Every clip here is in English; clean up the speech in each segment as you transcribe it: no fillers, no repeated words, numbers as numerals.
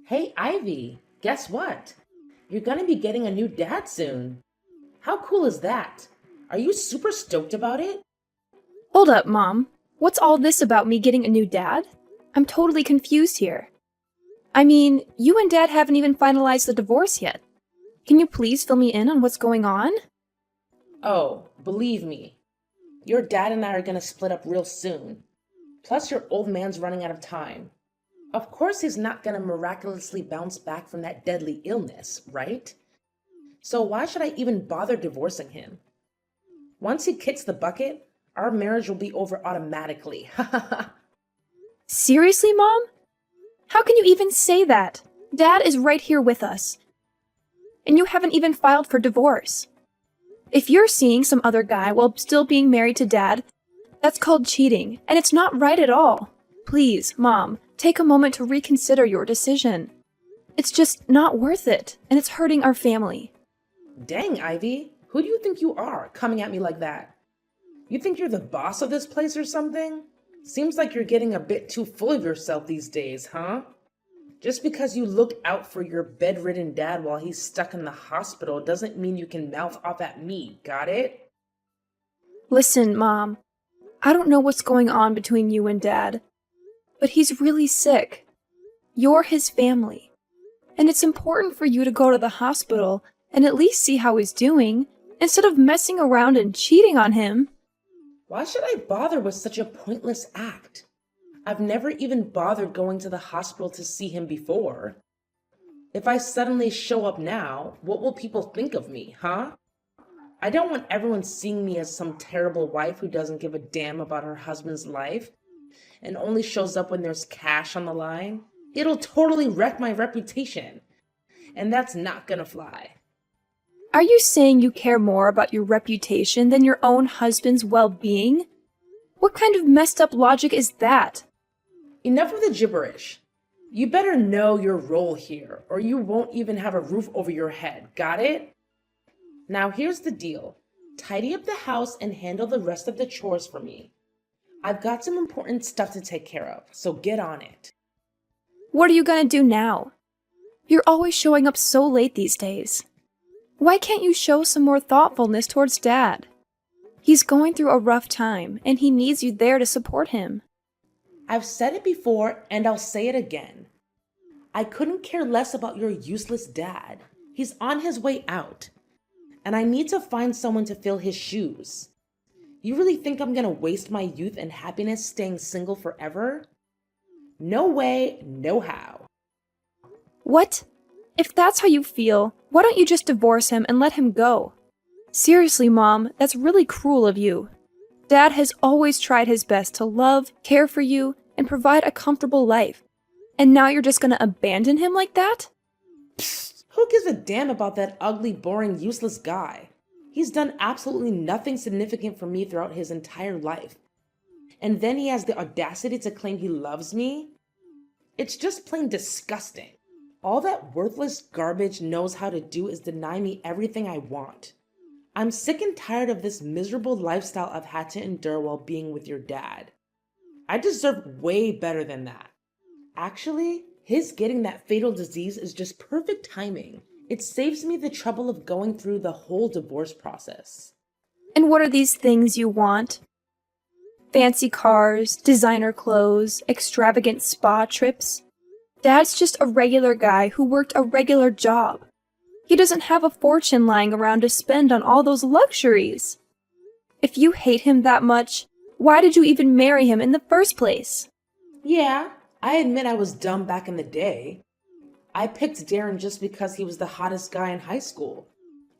Hey, Ivy, guess what? You're gonna be getting a new dad soon. How cool is that? Are you super stoked about it? Hold up, Mom. What's all this about me getting a new dad? I'm totally confused here. I mean, you and Dad haven't even finalized the divorce yet. Can you please fill me in on what's going on? Oh, believe me, your dad and I are gonna split up real soon. Plus, your old man's running out of time. Of course, he's not gonna miraculously bounce back from that deadly illness, right? So, why should I even bother divorcing him? Once he kicks the bucket, our marriage will be over automatically. Seriously, Mom? How can you even say that? Dad is right here with us. And you haven't even filed for divorce. If you're seeing some other guy while still being married to Dad, that's called cheating, and it's not right at all. Please, Mom, take a moment to reconsider your decision. It's just not worth it, and it's hurting our family. Dang, Ivy, who do you think you are coming at me like that? You think you're the boss of this place or something? Seems like you're getting a bit too full of yourself these days, huh? Just because you look out for your bedridden dad while he's stuck in the hospital doesn't mean you can mouth off at me, got it? Listen, Mom, I don't know what's going on between you and Dad, but he's really sick. You're his family, and it's important for you to go to the hospital and at least see how he's doing, instead of messing around and cheating on him. Why should I bother with such a pointless act? I've never even bothered going to the hospital to see him before. If I suddenly show up now, what will people think of me, huh? I don't want everyone seeing me as some terrible wife who doesn't give a damn about her husband's life and only shows up when there's cash on the line. It'll totally wreck my reputation, and that's not gonna fly. Are you saying you care more about your reputation than your own husband's well-being? What kind of messed up logic is that? Enough of the gibberish. You better know your role here, or you won't even have a roof over your head, got it? Now here's the deal. Tidy up the house and handle the rest of the chores for me. I've got some important stuff to take care of, so get on it. What are you gonna do now? You're always showing up so late these days. Why can't you show some more thoughtfulness towards Dad? He's going through a rough time, and he needs you there to support him. I've said it before, and I'll say it again. I couldn't care less about your useless dad. He's on his way out, and I need to find someone to fill his shoes. You really think I'm gonna waste my youth and happiness staying single forever? No way, no how. What? If that's how you feel, why don't you just divorce him and let him go? Seriously, Mom, that's really cruel of you. Dad has always tried his best to love, care for you, and provide a comfortable life. And now you're just gonna abandon him like that? Psst, who gives a damn about that ugly, boring, useless guy? He's done absolutely nothing significant for me throughout his entire life. And then he has the audacity to claim he loves me? It's just plain disgusting. All that worthless garbage knows how to do is deny me everything I want. I'm sick and tired of this miserable lifestyle I've had to endure while being with your dad. I deserve way better than that. Actually, his getting that fatal disease is just perfect timing. It saves me the trouble of going through the whole divorce process. And what are these things you want? Fancy cars, designer clothes, extravagant spa trips? Dad's just a regular guy who worked a regular job. He doesn't have a fortune lying around to spend on all those luxuries. If you hate him that much, why did you even marry him in the first place? Yeah, I admit I was dumb back in the day. I picked Darren just because he was the hottest guy in high school,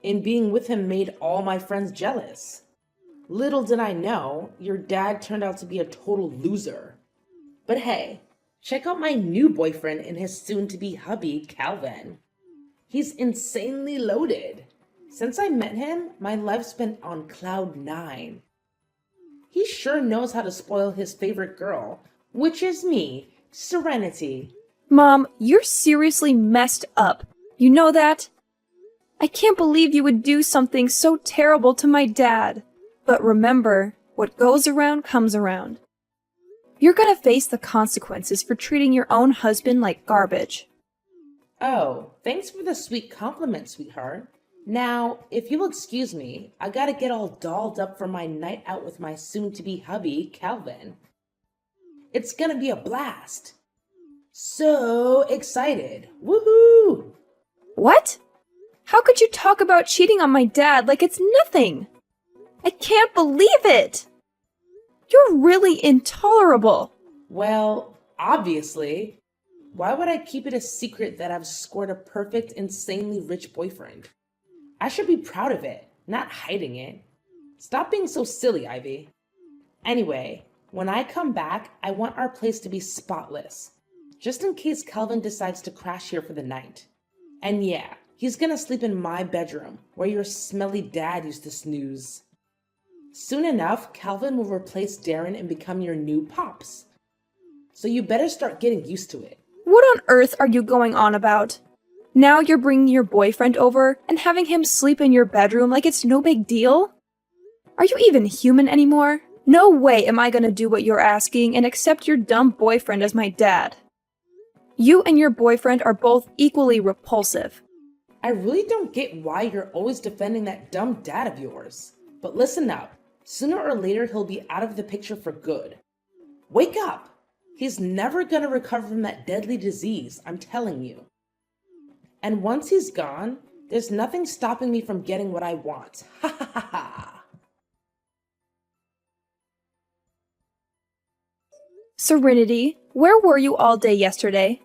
and being with him made all my friends jealous. Little did I know, your dad turned out to be a total loser. But hey, check out my new boyfriend and his soon-to-be hubby, Calvin. He's insanely loaded. Since I met him, my life's been on cloud nine. He sure knows how to spoil his favorite girl, which is me, Serenity. Mom, you're seriously messed up. You know that? I can't believe you would do something so terrible to my dad. But remember, what goes around comes around. You're gonna face the consequences for treating your own husband like garbage. Oh, thanks for the sweet compliment, sweetheart. Now, if you'll excuse me, I gotta get all dolled up for my night out with my soon to be hubby, Calvin. It's gonna be a blast. So excited. Woohoo! What? How could you talk about cheating on my dad like it's nothing? I can't believe it! You're really intolerable. Well, obviously. Why would I keep it a secret that I've scored a perfect, insanely rich boyfriend? I should be proud of it, not hiding it. Stop being so silly, Ivy. Anyway, when I come back, I want our place to be spotless, just in case Calvin decides to crash here for the night. And yeah, he's gonna sleep in my bedroom, where your smelly dad used to snooze. Soon enough, Calvin will replace Darren and become your new Pops. So you better start getting used to it. What on earth are you going on about? Now you're bringing your boyfriend over and having him sleep in your bedroom like it's no big deal? Are you even human anymore? No way am I gonna do what you're asking and accept your dumb boyfriend as my dad. You and your boyfriend are both equally repulsive. I really don't get why you're always defending that dumb dad of yours. But listen up. Sooner or later, he'll be out of the picture for good. Wake up! He's never gonna recover from that deadly disease, I'm telling you. And once he's gone, there's nothing stopping me from getting what I want. Ha ha ha ha! Serenity, where were you all day yesterday?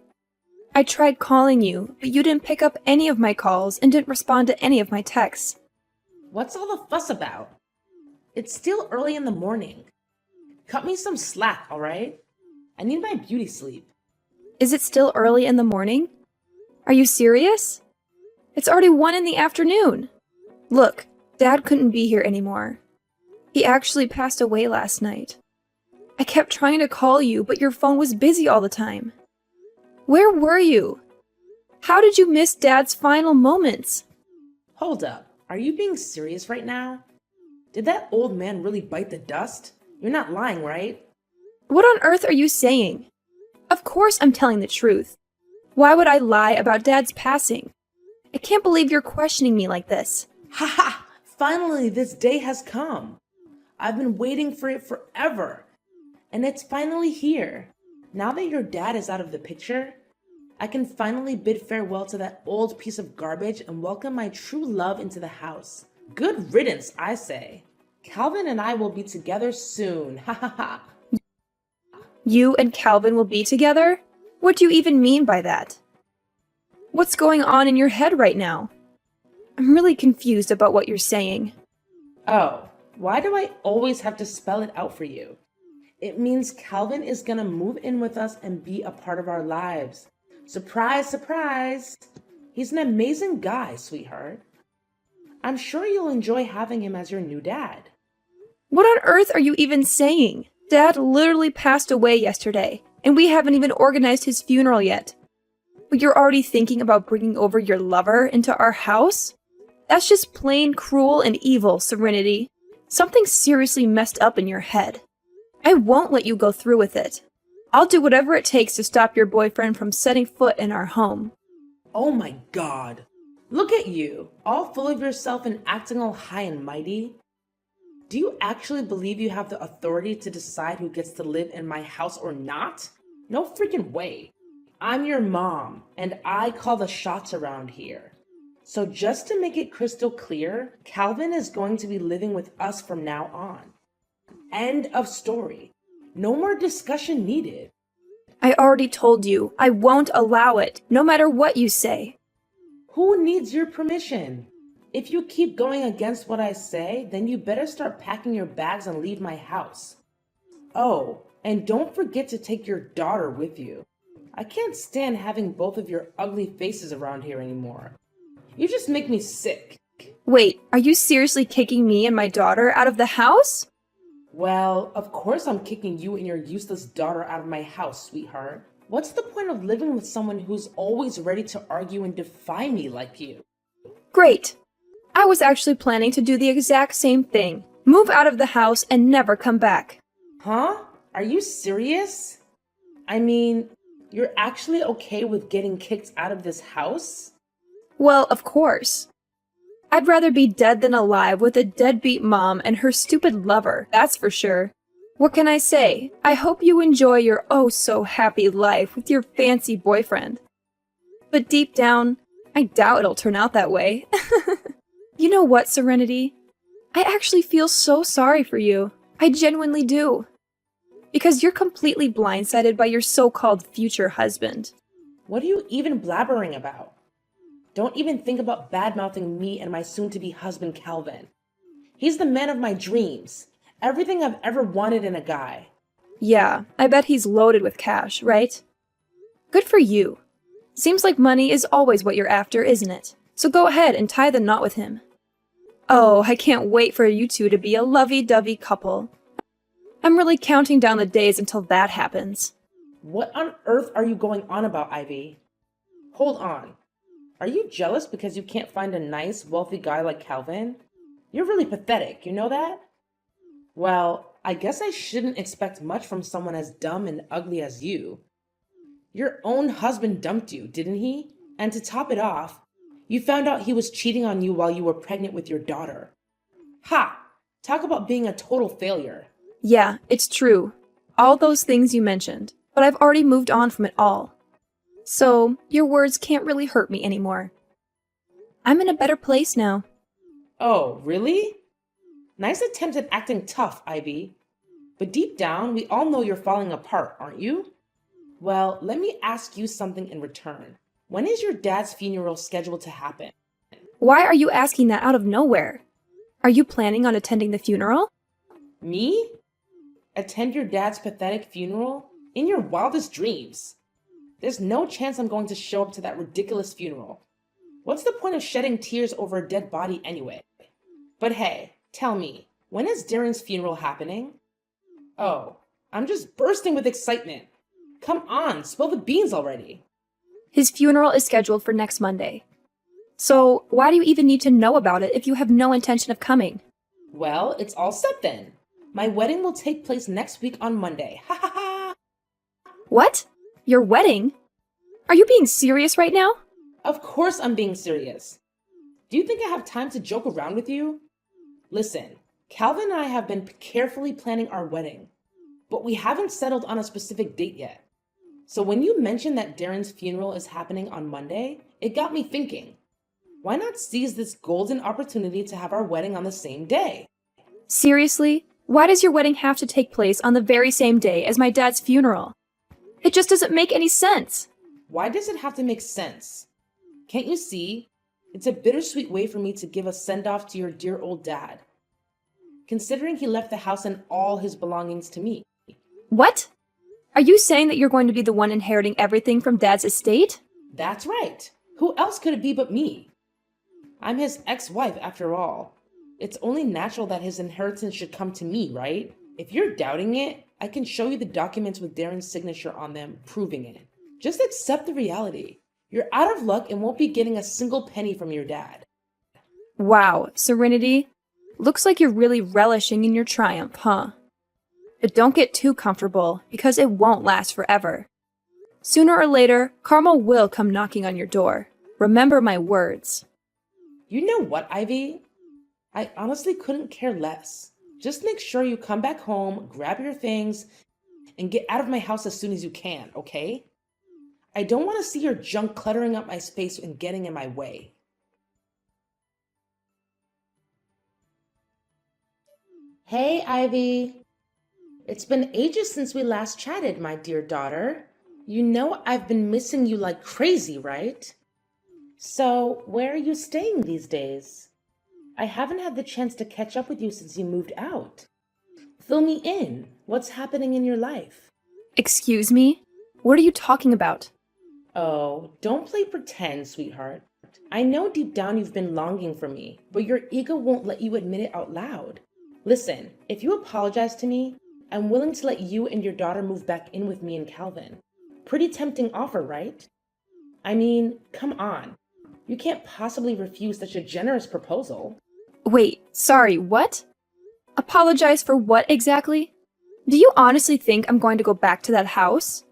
I tried calling you, but you didn't pick up any of my calls and didn't respond to any of my texts. What's all the fuss about? It's still early in the morning. Cut me some slack, alright? I need my beauty sleep. Is it still early in the morning? Are you serious? It's already 1 in the afternoon. Look, Dad couldn't be here anymore. He actually passed away last night. I kept trying to call you, but your phone was busy all the time. Where were you? How did you miss Dad's final moments? Hold up, are you being serious right now? Did that old man really bite the dust? You're not lying, right? What on earth are you saying? Of course I'm telling the truth. Why would I lie about Dad's passing? I can't believe you're questioning me like this. Ha ha! Finally, this day has come. I've been waiting for it forever. And it's finally here. Now that your dad is out of the picture, I can finally bid farewell to that old piece of garbage and welcome my true love into the house. Good riddance, I say. Calvin and I will be together soon. Ha ha ha. You and Calvin will be together? What do you even mean by that? What's going on in your head right now? I'm really confused about what you're saying. Oh, why do I always have to spell it out for you? It means Calvin is gonna move in with us and be a part of our lives. Surprise, surprise! He's an amazing guy, sweetheart. I'm sure you'll enjoy having him as your new dad. What on earth are you even saying? Dad literally passed away yesterday, and we haven't even organized his funeral yet. But you're already thinking about bringing over your lover into our house? That's just plain cruel and evil, Serenity. Something seriously messed up in your head. I won't let you go through with it. I'll do whatever it takes to stop your boyfriend from setting foot in our home. Oh my god. Look at you, all full of yourself and acting all high and mighty. Do you actually believe you have the authority to decide who gets to live in my house or not? No freaking way. I'm your mom, and I call the shots around here. So just to make it crystal clear, Calvin is going to be living with us from now on. End of story. No more discussion needed. I already told you, I won't allow it, no matter what you say. Who needs your permission? If you keep going against what I say, then you better start packing your bags and leave my house. Oh, and don't forget to take your daughter with you. I can't stand having both of your ugly faces around here anymore. You just make me sick. Wait, are you seriously kicking me and my daughter out of the house? Well, of course I'm kicking you and your useless daughter out of my house, sweetheart. What's the point of living with someone who's always ready to argue and defy me like you? Great. I was actually planning to do the exact same thing. Move out of the house and never come back. Huh? Are you serious? I mean, You're actually okay with getting kicked out of this house? Well, of course. I'd rather be dead than alive with a deadbeat mom and her stupid lover, that's for sure. What can I say? I hope you enjoy your oh-so-happy life with your fancy boyfriend. But deep down, I doubt it'll turn out that way. You know what, Serenity? I actually feel so sorry for you. I genuinely do. Because you're completely blindsided by your so-called future husband. What are you even blabbering about? Don't even think about bad-mouthing me and my soon-to-be husband, Calvin. He's the man of my dreams. Everything I've ever wanted in a guy. Yeah, I bet he's loaded with cash, right? Good for you. Seems like money is always what you're after, isn't it? So go ahead and tie the knot with him. Oh, I can't wait for you two to be a lovey-dovey couple. I'm really counting down the days until that happens. What on earth are you going on about, Ivy? Hold on. Are you jealous because you can't find a nice, wealthy guy like Calvin? You're really pathetic, you know that? Well, I guess I shouldn't expect much from someone as dumb and ugly as you. Your own husband dumped you, didn't he? And to top it off, you found out he was cheating on you while you were pregnant with your daughter. Ha! Talk about being a total failure. Yeah, it's true. All those things you mentioned. But I've already moved on from it all. So, your words can't really hurt me anymore. I'm in a better place now. Oh, really? Nice attempt at acting tough, Ivy. But deep down, we all know you're falling apart, aren't you? Well, let me ask you something in return. When is your dad's funeral scheduled to happen? Why are you asking that out of nowhere? Are you planning on attending the funeral? Me? Attend your dad's pathetic funeral? In your wildest dreams. There's no chance I'm going to show up to that ridiculous funeral. What's the point of shedding tears over a dead body anyway? But hey, tell me, when is Darren's funeral happening? Oh, I'm just bursting with excitement. Come on, spill the beans already. His funeral is scheduled for next Monday. So, why do you even need to know about it if you have no intention of coming? Well, it's all set then. My wedding will take place next week on Monday. Ha ha ha! What? Your wedding? Are you being serious right now? Of course I'm being serious. Do you think I have time to joke around with you? Listen, Calvin and I have been carefully planning our wedding, but we haven't settled on a specific date yet. So when you mentioned that Darren's funeral is happening on Monday, it got me thinking. Why not seize this golden opportunity to have our wedding on the same day? Seriously? Why does your wedding have to take place on the very same day as my dad's funeral? It just doesn't make any sense. Why does it have to make sense? Can't you see? It's a bittersweet way for me to give a send-off to your dear old dad, considering he left the house and all his belongings to me. What? Are you saying that you're going to be the one inheriting everything from Dad's estate? That's right. Who else could it be but me? I'm his ex-wife after all. It's only natural that his inheritance should come to me, right? If you're doubting it, I can show you the documents with Darren's signature on them proving it. Just accept the reality. You're out of luck and won't be getting a single penny from your dad. Wow, Serenity. Looks like you're really relishing in your triumph, huh? But don't get too comfortable, because it won't last forever. Sooner or later, Karma will come knocking on your door. Remember my words. You know what, Ivy? I honestly couldn't care less. Just make sure you come back home, grab your things, and get out of my house as soon as you can, okay? I don't want to see your junk cluttering up my space and getting in my way. Hey, Ivy. It's been ages since we last chatted, my dear daughter. You know I've been missing you like crazy, right? So, where are you staying these days? I haven't had the chance to catch up with you since you moved out. Fill me in. What's happening in your life? Excuse me? What are you talking about? Oh, don't play pretend, sweetheart. I know deep down you've been longing for me, but your ego won't let you admit it out loud. Listen, if you apologize to me, I'm willing to let you and your daughter move back in with me and Calvin. Pretty tempting offer, right? I mean, come on. You can't possibly refuse such a generous proposal. Wait, sorry, what? Apologize for what exactly? Do you honestly think I'm going to go back to that house?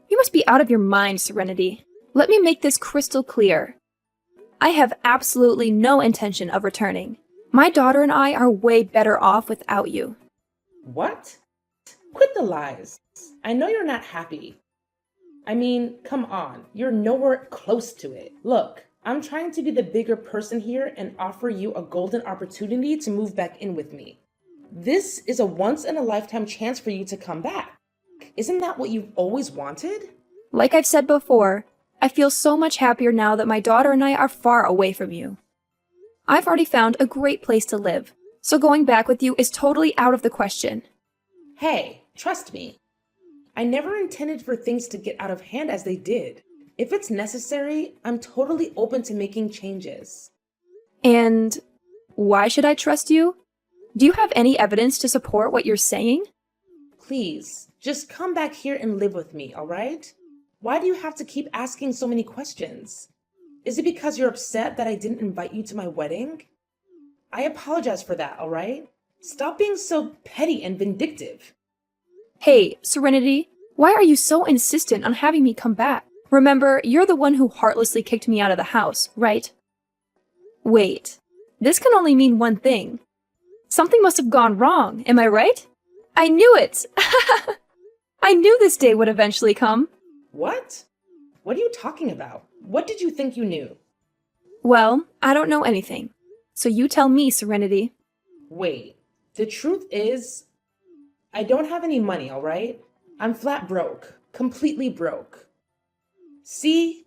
You You must be out of your mind, Serenity. Let me make this crystal clear. I have absolutely no intention of returning. My daughter and I are way better off without you. What? Quit the lies. I know you're not happy. I mean, come on, you're nowhere close to it. Look, I'm trying to be the bigger person here and offer you a golden opportunity to move back in with me. This is a once-in-a-lifetime chance for you to come back. Isn't that what you've always wanted? Like I've said before, I feel so much happier now that my daughter and I are far away from you. I've already found a great place to live, so going back with you is totally out of the question. Hey, trust me. I never intended for things to get out of hand as they did. If it's necessary, I'm totally open to making changes. And why should I trust you? Do you have any evidence to support what you're saying? Please, just come back here and live with me, all right? Why do you have to keep asking so many questions? Is it because you're upset that I didn't invite you to my wedding? I apologize for that, all right? Stop being so petty and vindictive. Hey, Serenity, why are you so insistent on having me come back? Remember, you're the one who heartlessly kicked me out of the house, right? Wait, this can only mean one thing. Something must have gone wrong, am I right? I knew it! I knew this day would eventually come. What? What are you talking about? What did you think you knew? Well, I don't know anything. So you tell me, Serenity. Wait, the truth is, I don't have any money, all right? I'm flat broke, completely broke. See?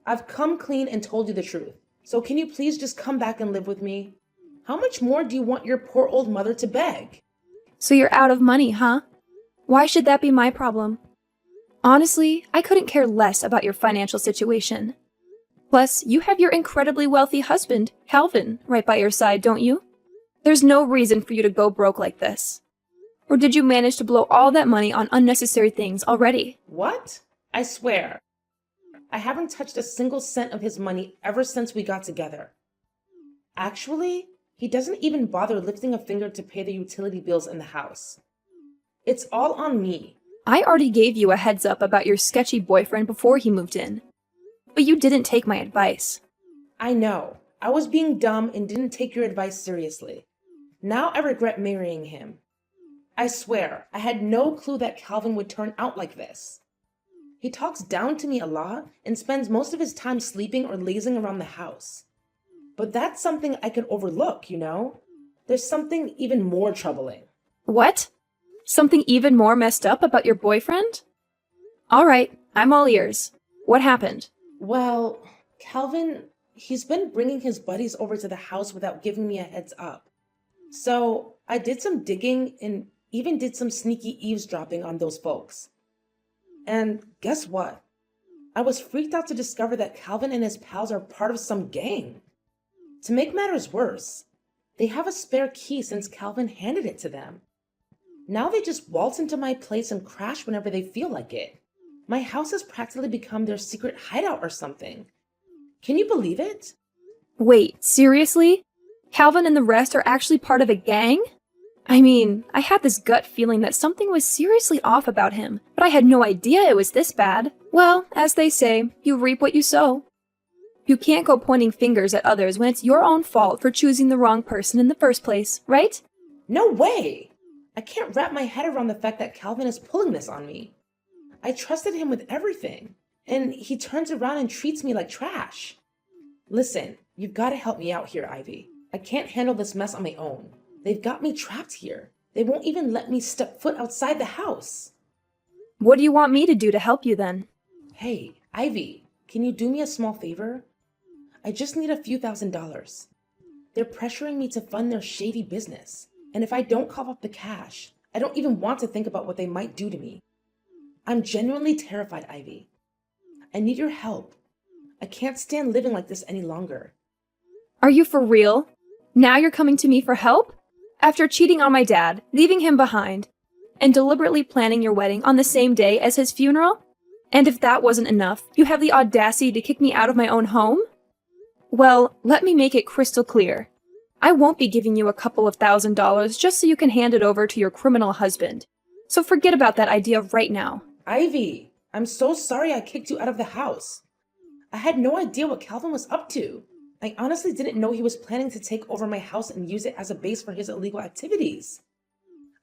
I've come clean and told you the truth. So can you please just come back and live with me? How much more do you want your poor old mother to beg? So you're out of money, huh? Why should that be my problem? Honestly, I couldn't care less about your financial situation. Plus, you have your incredibly wealthy husband, Calvin, right by your side, don't you? There's no reason for you to go broke like this. Or did you manage to blow all that money on unnecessary things already? What? I swear. I haven't touched a single cent of his money ever since we got together. Actually, he doesn't even bother lifting a finger to pay the utility bills in the house. It's all on me. I already gave you a heads up about your sketchy boyfriend before he moved in. But you didn't take my advice. I know. I was being dumb and didn't take your advice seriously. Now I regret marrying him. I swear, I had no clue that Calvin would turn out like this. He talks down to me a lot and spends most of his time sleeping or lazing around the house. But that's something I can overlook, you know? There's something even more troubling. What? Something even more messed up about your boyfriend? All right, I'm all ears. What happened? Well, Calvin, he's been bringing his buddies over to the house without giving me a heads up. So I did some digging and even did some sneaky eavesdropping on those folks. And guess what? I was freaked out to discover that Calvin and his pals are part of some gang. To make matters worse, they have a spare key since Calvin handed it to them. Now they just waltz into my place and crash whenever they feel like it. My house has practically become their secret hideout or something. Can you believe it? Wait, seriously? Calvin and the rest are actually part of a gang? I mean, I had this gut feeling that something was seriously off about him, but I had no idea it was this bad. Well, as they say, you reap what you sow. You can't go pointing fingers at others when it's your own fault for choosing the wrong person in the first place, right? No way! I can't wrap my head around the fact that Calvin is pulling this on me. I trusted him with everything, and he turns around and treats me like trash. Listen, you've got to help me out here, Ivy. I can't handle this mess on my own. They've got me trapped here. They won't even let me step foot outside the house. What do you want me to do to help you then? Hey, Ivy, can you do me a small favor? I just need a few $1,000s. They're pressuring me to fund their shady business. And if I don't cough up the cash, I don't even want to think about what they might do to me. I'm genuinely terrified, Ivy. I need your help. I can't stand living like this any longer. Are you for real? Now you're coming to me for help? After cheating on my dad, leaving him behind, and deliberately planning your wedding on the same day as his funeral? And if that wasn't enough, you have the audacity to kick me out of my own home? Well, let me make it crystal clear. I won't be giving you a couple of $1,000 just so you can hand it over to your criminal husband. So forget about that idea right now. Ivy, I'm so sorry I kicked you out of the house. I had no idea what Calvin was up to. I honestly didn't know he was planning to take over my house and use it as a base for his illegal activities.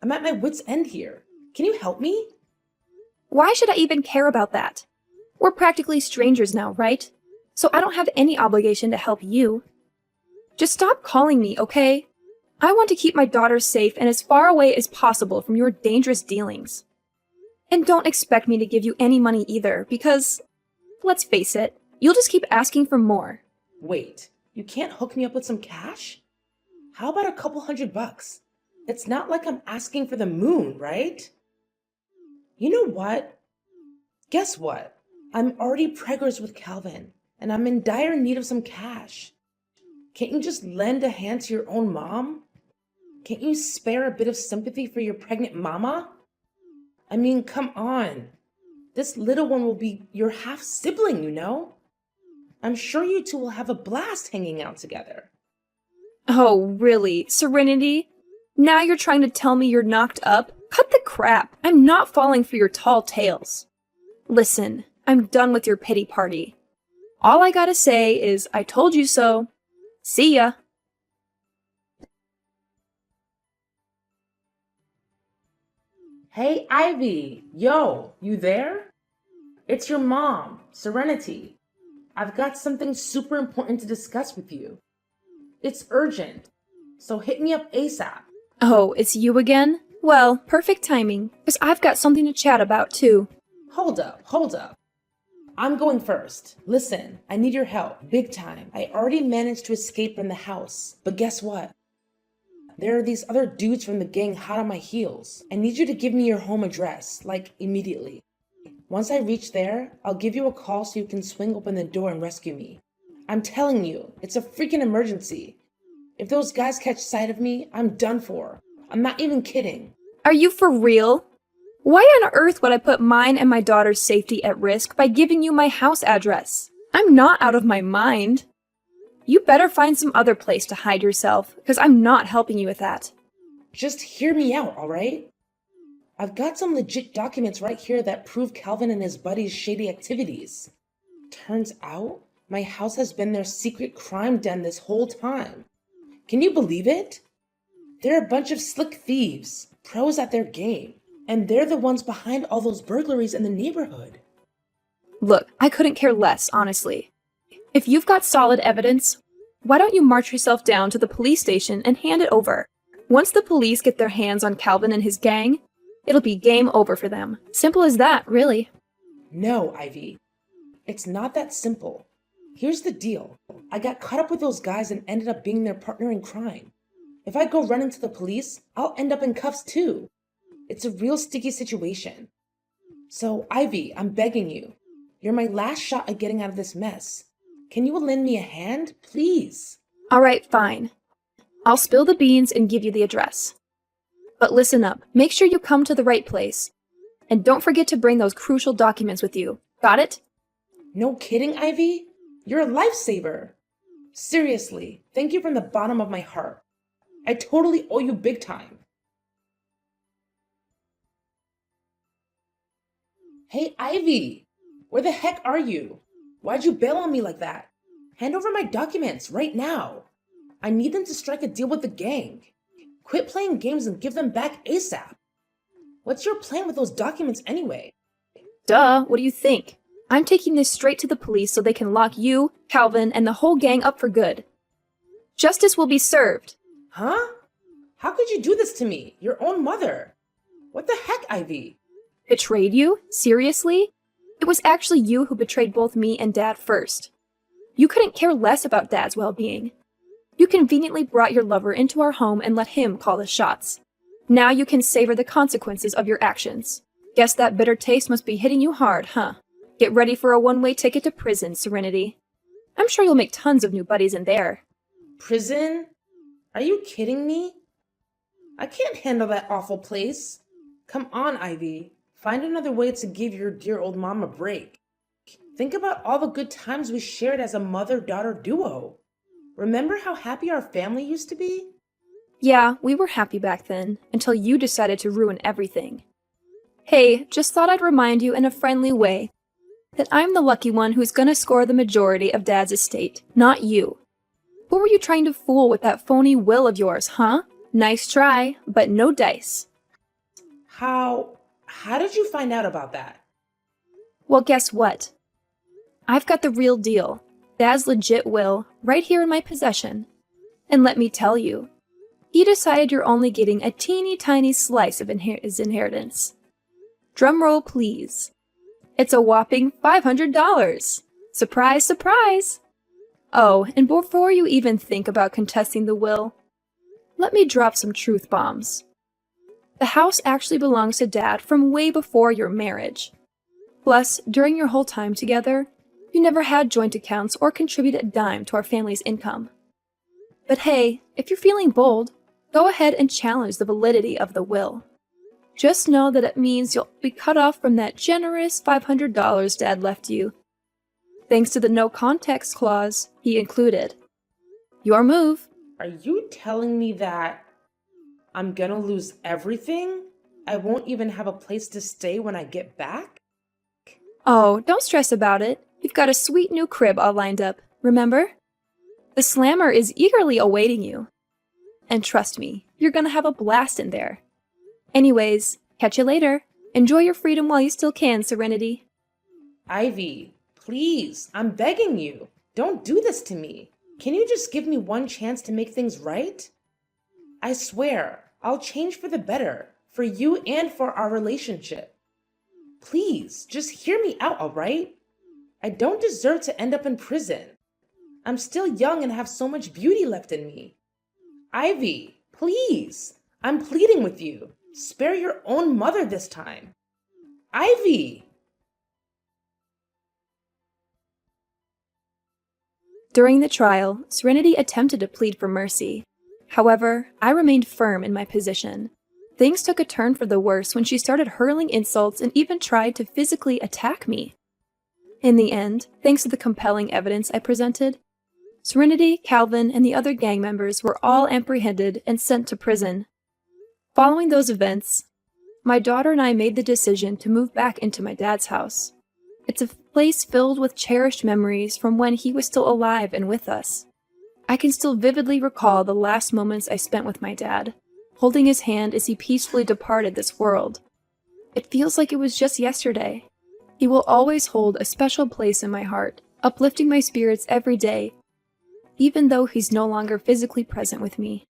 I'm at my wit's end here. Can you help me? Why should I even care about that? We're practically strangers now, right? So I don't have any obligation to help you. Just stop calling me, okay? I want to keep my daughter safe and as far away as possible from your dangerous dealings. And don't expect me to give you any money either, because, let's face it, you'll just keep asking for more. Wait, you can't hook me up with some cash? How about a couple $100? It's not like I'm asking for the moon, right? You know what? Guess what? I'm already preggers with Calvin, and I'm in dire need of some cash. Can't you just lend a hand to your own mom? Can't you spare a bit of sympathy for your pregnant mama? I mean, come on. This little one will be your half-sibling, you know? I'm sure you two will have a blast hanging out together. Oh, really? Serenity? Now you're trying to tell me you're knocked up? Cut the crap. I'm not falling for your tall tales. Listen, I'm done with your pity party. All I gotta say is, I told you so. See ya. Hey, Ivy. Yo, you there? It's your mom, Serenity. I've got something super important to discuss with you. It's urgent, so hit me up ASAP. Oh, it's you again? Well, perfect timing, because I've got something to chat about too. Hold up. I'm going first. Listen, I need your help, big time. I already managed to escape from the house, but guess what? There are these other dudes from the gang hot on my heels. I need you to give me your home address, like immediately. Once I reach there, I'll give you a call so you can swing open the door and rescue me. I'm telling you, it's a freaking emergency. If those guys catch sight of me, I'm done for. I'm not even kidding. Are you for real? Why on earth would I put mine and my daughter's safety at risk by giving you my house address? I'm not out of my mind. You better find some other place to hide yourself, because I'm not helping you with that. Just hear me out, alright? I've got some legit documents right here that prove Calvin and his buddies' shady activities. Turns out, my house has been their secret crime den this whole time. Can you believe it? They're a bunch of slick thieves, pros at their game, and they're the ones behind all those burglaries in the neighborhood. Look, I couldn't care less, honestly. If you've got solid evidence, why don't you march yourself down to the police station and hand it over? Once the police get their hands on Calvin and his gang, it'll be game over for them. Simple as that, really. No, Ivy. It's not that simple. Here's the deal. I got caught up with those guys and ended up being their partner in crime. If I go running to the police, I'll end up in cuffs too. It's a real sticky situation. So, Ivy, I'm begging you. You're my last shot at getting out of this mess. Can you lend me a hand, please? All right, fine. I'll spill the beans and give you the address. But listen up. Make sure you come to the right place. And don't forget to bring those crucial documents with you. Got it? No kidding, Ivy? You're a lifesaver. Seriously, thank you from the bottom of my heart. I totally owe you big time. Hey, Ivy! Where the heck are you? Why'd you bail on me like that? Hand over my documents right now. I need them to strike a deal with the gang. Quit playing games and give them back ASAP. What's your plan with those documents anyway? Duh, what do you think? I'm taking this straight to the police so they can lock you, Calvin, and the whole gang up for good. Justice will be served. Huh? How could you do this to me, your own mother? What the heck, Ivy? Betrayed you? Seriously? It was actually you who betrayed both me and Dad first. You couldn't care less about Dad's well-being. You conveniently brought your lover into our home and let him call the shots. Now you can savor the consequences of your actions. Guess that bitter taste must be hitting you hard, huh? Get ready for a one-way ticket to prison, Serenity. I'm sure you'll make tons of new buddies in there. Prison? Are you kidding me? I can't handle that awful place. Come on, Ivy. Find another way to give your dear old mom a break. Think about all the good times we shared as a mother-daughter duo. Remember how happy our family used to be? Yeah, we were happy back then, until you decided to ruin everything. Hey, just thought I'd remind you in a friendly way that I'm the lucky one who's gonna score the majority of Dad's estate, not you. Who were you trying to fool with that phony will of yours, huh? Nice try, but no dice. How did you find out about that? Well, guess what? I've got the real deal. Dad's legit will, right here in my possession. And let me tell you, he decided you're only getting a teeny tiny slice of his inheritance. Drum roll, please. It's a whopping $500. Surprise, surprise! Oh, and before you even think about contesting the will, let me drop some truth bombs. The house actually belongs to Dad from way before your marriage. Plus, during your whole time together, you never had joint accounts or contributed a dime to our family's income. But hey, if you're feeling bold, go ahead and challenge the validity of the will. Just know that it means you'll be cut off from that generous $500 Dad left you, thanks to the no context clause he included. Your move. Are you telling me that I'm gonna lose everything? I won't even have a place to stay when I get back? Oh, don't stress about it. We've got a sweet new crib all lined up, remember? The Slammer is eagerly awaiting you. And trust me, you're gonna have a blast in there. Anyways, catch you later. Enjoy your freedom while you still can, Serenity. Ivy, please, I'm begging you. Don't do this to me. Can you just give me one chance to make things right? I swear, I'll change for the better, for you and for our relationship. Please, just hear me out, all right? I don't deserve to end up in prison. I'm still young and have so much beauty left in me. Ivy, please, I'm pleading with you. Spare your own mother this time. Ivy! During the trial, Serenity attempted to plead for mercy. However, I remained firm in my position. Things took a turn for the worse when she started hurling insults and even tried to physically attack me. In the end, thanks to the compelling evidence I presented, Serenity, Calvin, and the other gang members were all apprehended and sent to prison. Following those events, my daughter and I made the decision to move back into my dad's house. It's a place filled with cherished memories from when he was still alive and with us. I can still vividly recall the last moments I spent with my dad, holding his hand as he peacefully departed this world. It feels like it was just yesterday. He will always hold a special place in my heart, uplifting my spirits every day, even though he's no longer physically present with me.